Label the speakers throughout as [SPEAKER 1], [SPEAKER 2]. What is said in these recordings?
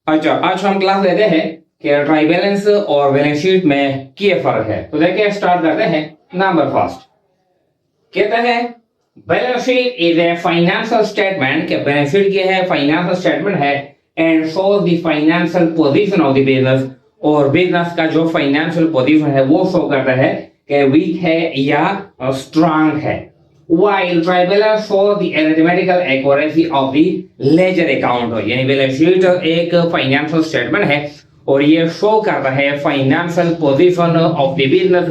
[SPEAKER 1] अच्छा, आज हम क्लास लेते हैं कि ट्राई बैलेंस और बैलेंस शीट में क्या फर्क है। तो देखिए स्टार्ट करते हैं। नंबर फर्स्ट कहता है balance sheet is a financial statement. के बैलेंस शीट क्या है? फाइनेंशियल स्टेटमेंट है and shows the financial position of the business. और बिजनेस का जो फाइनेंशियल पोजीशन है वो शो करता है कि वीक है या स्ट्रांग है। While trial balance shows the arithmetical accuracy of the ledger account, यानी बैलेंस शीट एक फाइनेंशियल स्टेटमेंट है और ये शो करता है financial position of the business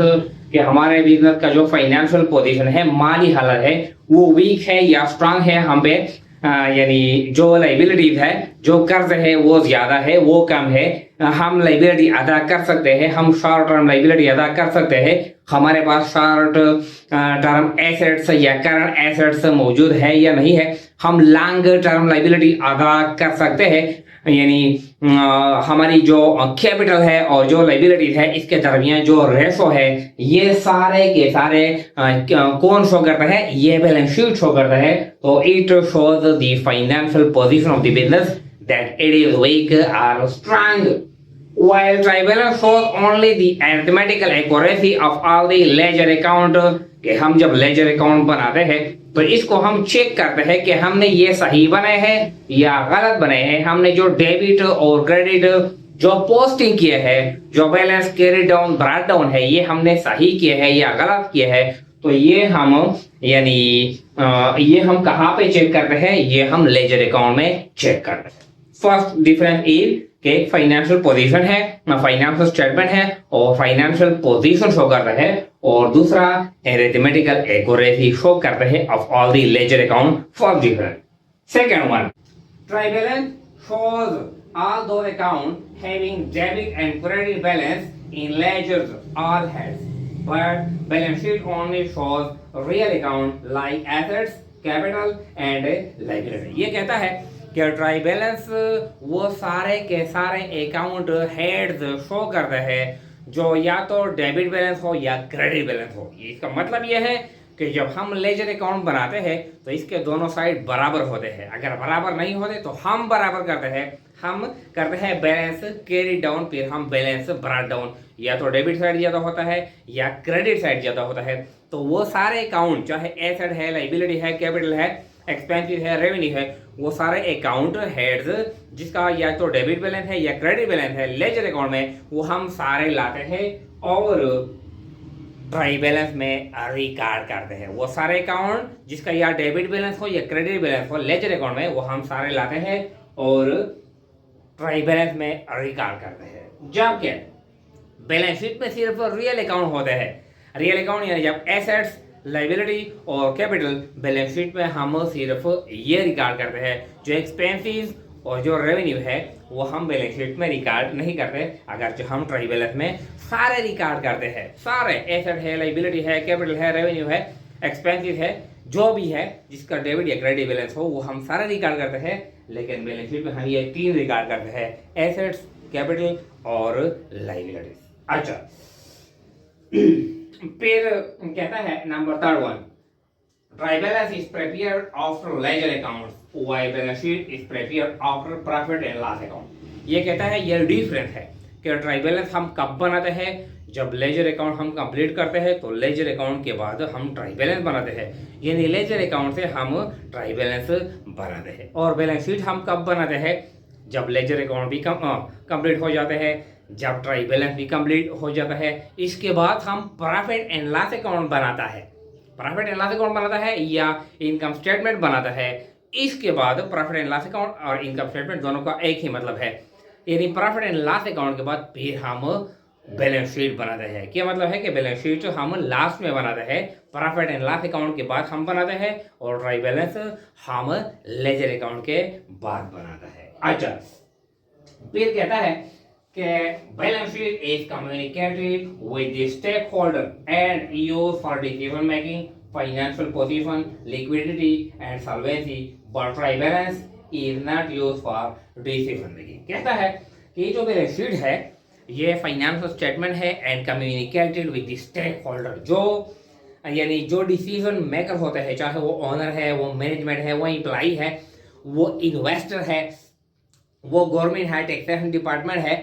[SPEAKER 1] कि हमारे बिजनेस का जो फाइनेंशियल पोजीशन है, माली हालत है, वो वीक है या स्ट्रांग है। हम पे यानी जो लाइबिलिटीज है, जो कर्ज है वो ज्यादा है, वो कम है, हम लाइबिलिटी अदा कर सकते हैं, हम शॉर्ट टर्म लाइबिलिटी अदा कर सकते हैं, हमारे पास शॉर्ट टर्म एसेट्स या करंट एसेट्स मौजूद है या नहीं है, हम लॉन्ग टर्म लाइबिलिटी अदा कर सकते हैं। यानी हमारी जो कैपिटल है और जो लाइबिलिटीज है इसके दरमियान जो रेशो है, ये सारे के सारे कौन शो करता है? ये बैलेंस शीट शो करता है। तो it shows the financial position of the business that it is weak और strong, while trial balance shows only the arithmetical accuracy of all the ledger account। कि हम जब लेजर अकाउंट बनाते हैं तो इसको हम चेक करते हैं कि हमने ये सही बनाए हैं या गलत बनाए हैं। हमने जो डेबिट और क्रेडिट जो पोस्टिंग किए हैं, जो balance carry down brought down है, ये हमने सही किए हैं या गलत किए हैं। तो ये हम यानी ये हम कहाँ पे चेक करते हैं? ये हम लेजर अकाउंट में चेक करते हैं। फर्स्ट डिफरेंस इज कि फाइनेंशियल पोजीशन है, फाइनेंशियल स्टेटमेंट है और फाइनेंशियल पोजीशन शो करता है, और दूसरा अरिथमेटिकल एक्यूरेसी शो करता है of all the ledger account. First difference. Second one, try balance shows all those accounts having debit and credit balance in ledgers all heads, but balance sheet only shows real account like assets, capital and liability। ये कहता है कि try balance वो सारे के सारे account heads show करता है जो या तो डेबिट बैलेंस हो या क्रेडिट बैलेंस हो। इसका मतलब ये है कि जब हम लेजर अकाउंट बनाते हैं तो इसके दोनों साइड बराबर होते हैं। अगर बराबर नहीं होते तो हम बराबर करते हैं, हम करते हैं बैलेंस कैरी डाउन, फिर हम बैलेंस ब्रॉट डाउन। या तो डेबिट साइड ज़्यादा होता है या क्रेडिट साइड ज़्यादा होता है। तो वो सारे अकाउंट चाहे एसेट है, लाइबिलिटी है, कैपिटल है, एक्सपेंसिव है, रेवेन्यू है, वो सारे अकाउंट हेड्स जिसका या तो डेबिट बैलेंस है या क्रेडिट बैलेंस है लेजर अकाउंट में, वो हम सारे लाते हैं और ट्राई बैलेंस में रिकॉर्ड करते हैं। वो सारे अकाउंट जिसका या डेबिट बैलेंस हो या क्रेडिट बैलेंस हो लेजर अकाउंट में, वो हम सारे लाते हैं और ट्राई बैलेंस में रिकॉर्ड करते हैं। जबकि बैलेंस शीट में सिर्फ रियल अकाउंट होते हैं। रियल अकाउंट यानी जब एसेट्स, लाइबिलिटी और कैपिटल, बैलेंस शीट में हम सिर्फ ये रिकॉर्ड करते हैं। जो एक्सपेंसेस और जो रेवेन्यू है वो हम बैलेंस शीट में रिकॉर्ड नहीं करते। अगर जो हम ट्राई बैलेंस में सारे रिकॉर्ड करते हैं, सारे एसेट है, लाइबिलिटी है, कैपिटल है, रेवेन्यू है, एक्सपेंसेस है, जो भी है जिसका डेबिट या क्रेडिट बैलेंस हो वो हम सारे रिकॉर्ड करते हैं। लेकिन बैलेंस शीट में हम ये तीन रिकॉर्ड करते हैं, एसेट्स, कैपिटल और लाइबिलिटी। अच्छा, फिर कहता है number third one, try balance is prepared after ledger accounts while balance sheet is prepared after profit and loss account. ये कहता है ये डिफरेंस है कि ट्राई बैलेंस हम कब बनाते हैं? जब लेजर अकाउंट हम कंप्लीट करते हैं तो लेजर अकाउंट के बाद हम ट्राई बैलेंस बनाते हैं। यानी लेजर अकाउंट से हम ट्राई बैलेंस बनाते हैं। और बैलेंस शीट हम कब बनाते हैं? जब लेजर अकाउंट भी कंप्लीट हो जाते हैं, जब ट्राई बैलेंस भी कंप्लीट हो जाता है, इसके बाद हम प्रॉफिट एंड लॉस अकाउंट बनाता है। प्रॉफिट एंड लॉस अकाउंट बनाता है या इनकम स्टेटमेंट बनाता है। इसके बाद प्रॉफिट एंड लॉस अकाउंट और इनकम स्टेटमेंट दोनों का एक ही मतलब है। यानी प्रॉफिट एंड लॉस अकाउंट के बाद फिर हम बैलेंस शीट बनाते हैं। क्या मतलब है कि बैलेंस शीट हम लास्ट में बनाते हैं, प्रॉफिट एंड लॉस अकाउंट के बाद हम बनाते हैं, और ट्राई बैलेंस हम लेजर अकाउंट के बाद बनाते हैं। अच्छा, फिर कहता है कि balance sheet is communicated with the stakeholder and used for decision making, financial position, liquidity and solvency, but trial balance is not used for decision making. कहता है कि जो बैलेंस शीट है ये फाइनेंशियल स्टेटमेंट है and communicated with the stakeholder, जो यानी जो डिसीजन मेकर होते हैं, चाहे वो ओनर है, वो मैनेजमेंट है, वो एम्प्लॉई है, वो इन्वेस्टर है, वो गवर्नमेंट है, टैक्सेशन डिपार्टमेंट है,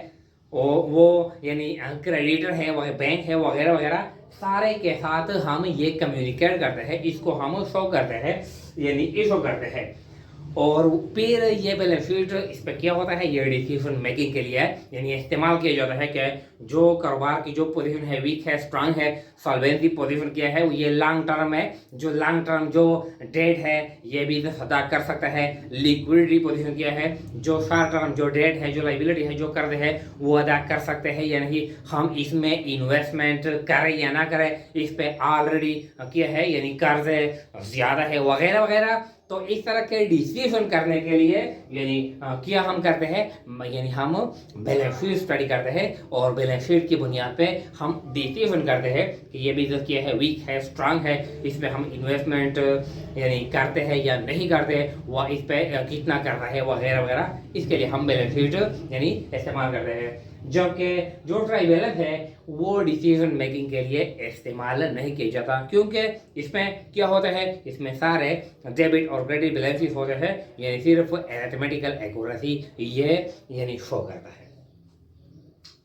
[SPEAKER 1] वो यानी क्रेडिटर है, बैंक है, वगैरह वगैरह सारे के साथ हम ये कम्युनिकेट करते हैं, इसको हम शो करते हैं, यानी इशू करते हैं। और फिर ये बैलेंस शीट इस पर क्या होता है, ये डिसीजन मेकिंग के लिए यानी इस्तेमाल किया जाता है कि जो कारोबार की जो पोजीशन है वीक है, स्ट्रांग है, सॉल्वेंसी पोजीशन क्या है, ये लॉन्ग टर्म है, जो लॉन्ग टर्म जो डेट है ये बिजनेस अदा कर सकता है। लिक्विडिटी पोजीशन क्या है, जो शॉर्ट टर्म जो डेट है, जो लाइबिलिटी है, जो कर्ज है वो अदा कर सकते हैं, यानी हम इसमें इन्वेस्टमेंट करें या ना करें, इस पे ऑलरेडी क्या है यानी कर्ज ज़्यादा है, वगैरह वगैरह। तो इस तरह के डिसीजन करने के लिए यानी क्या हम करते हैं, यानी हम बैलेंस शीट स्टडी करते हैं और बैलेंस शीट की बुनियाद पे हम डिसीजन करते हैं कि ये बिजनेस क्या है, वीक है, स्ट्रांग है, इसमें हम इन्वेस्टमेंट यानी करते हैं या नहीं करते, वह इस पे कितना करना है, वगैरह वगैरह। इसके लिए हम बैलेंस शीट यानी इस्तेमाल करते हैं। जबकि जो ट्रायल बैलेंस है वो डिसीजन मेकिंग के लिए इस्तेमाल नहीं किया जाता, क्योंकि इसमें क्या होता है, इसमें सारे डेबिट और क्रेडिट बैलेंसेस होते हैं, यानी सिर्फ अरिथमेटिकल एक्यूरेसी ये यानी शो करता है।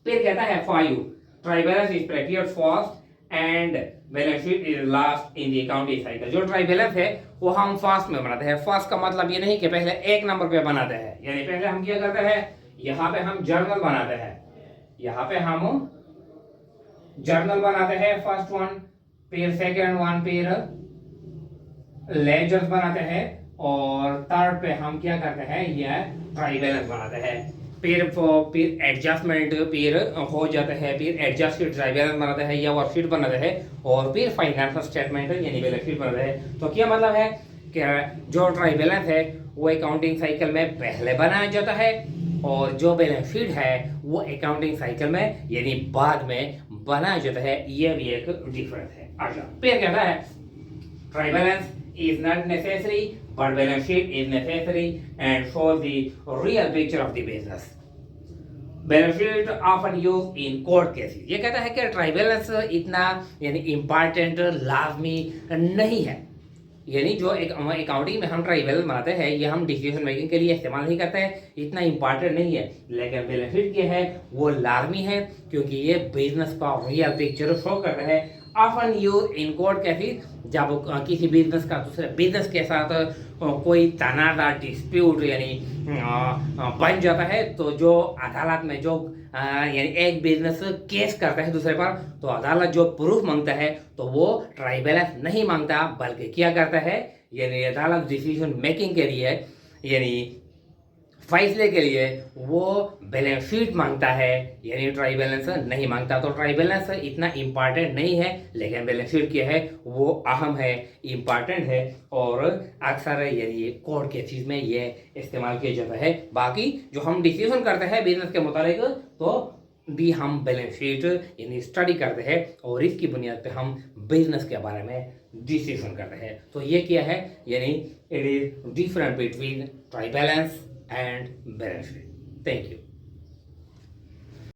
[SPEAKER 1] फिर कहता है 5 trial balance is prepared first and balance sheet is last in the accounting cycle. जो ट्रायल बैलेंस है वो हम फर्स्ट में बनाते हैं। फर्स्ट का मतलब ये नहीं कि पहले एक नंबर पे बनाते हैं, यानी पहले हम क्या करते हैं, यहाँ पे हम जर्नल बनाते हैं, यहाँ पे हम जर्नल बनाते हैं फर्स्ट वन, फिर सेकंड वन, फिर लेजर्स बनाते हैं, और थर्ड पे हम क्या करते हैं, ये ट्रायल बैलेंस बनाते हैं। फिर एडजस्टमेंट फिर हो जाता है, फिर एडजस्टेड ट्रायल बैलेंस बनाते हैं या वर्कशीट बनाते हैं, और फिर फाइनेंशियल स्टेटमेंट यानी बैलेंस शीट बनाते हैं। तो क्या मतलब है कि जो ट्रायल बैलेंस है वो अकाउंटिंग साइकिल में पहले बनाया जाता है, और जो बैलेंस शीट है वो अकाउंटिंग साइकिल में यानी बाद में बनाया जाता है। ये भी एक डिफरेंस है। अच्छा, फिर कहता है trial balance is not necessary but balance sheet is necessary and shows the real picture of the business. Balance sheet often use in court cases. ये कहता है कि ट्रायल बैलेंस इतना यानी इम्पॉर्टेंट लाजमी नहीं है, यानी जो एक अकाउंटिंग में हम ट्रायल बैलेंस बनाते हैं ये हम डिसीजन मेकिंग के लिए इस्तेमाल नहीं करते हैं, इतना इंपॉर्टेंट नहीं है। लेकिन बैलेंस शीट क्या है वो लाजमी है, क्योंकि ये बिजनेस का रियल पिक्चर शो करता है। Often use in court cases, जब किसी बिजनेस का दूसरे बिजनेस के साथ कोई तनाज़ा डिस्प्यूट यानी बन जाता है, तो जो अदालत में जो यानी एक बिजनेस केस करता है दूसरे पर, तो अदालत जो प्रूफ मांगता है तो वो ट्रायल बैलेंस नहीं मांगता, बल्कि क्या करता है यानी अदालत डिसीजन मेकिंग के लिए यानी फैसले के लिए वो बैलेंस शीट मांगता है, यानी ट्रायल बैलेंस नहीं मांगता। तो ट्रायल बैलेंस इतना इम्पॉर्टेंट नहीं है, लेकिन बैलेंस शीट क्या है वो अहम है, इम्पॉर्टेंट है, और अक्सर यानी कोर्ट के चीज़ में ये इस्तेमाल किया जाता है। बाकी जो हम डिसीजन करते हैं बिजनेस के मुतालिक, तो भी हम बैलेंस शीट यानी स्टडी करते हैं, और इसकी बुनियाद पे हम बिजनेस के बारे में डिसीजन करते हैं। तो ये क्या है, यानी it is different between trial balance and balance sheet. Thank you.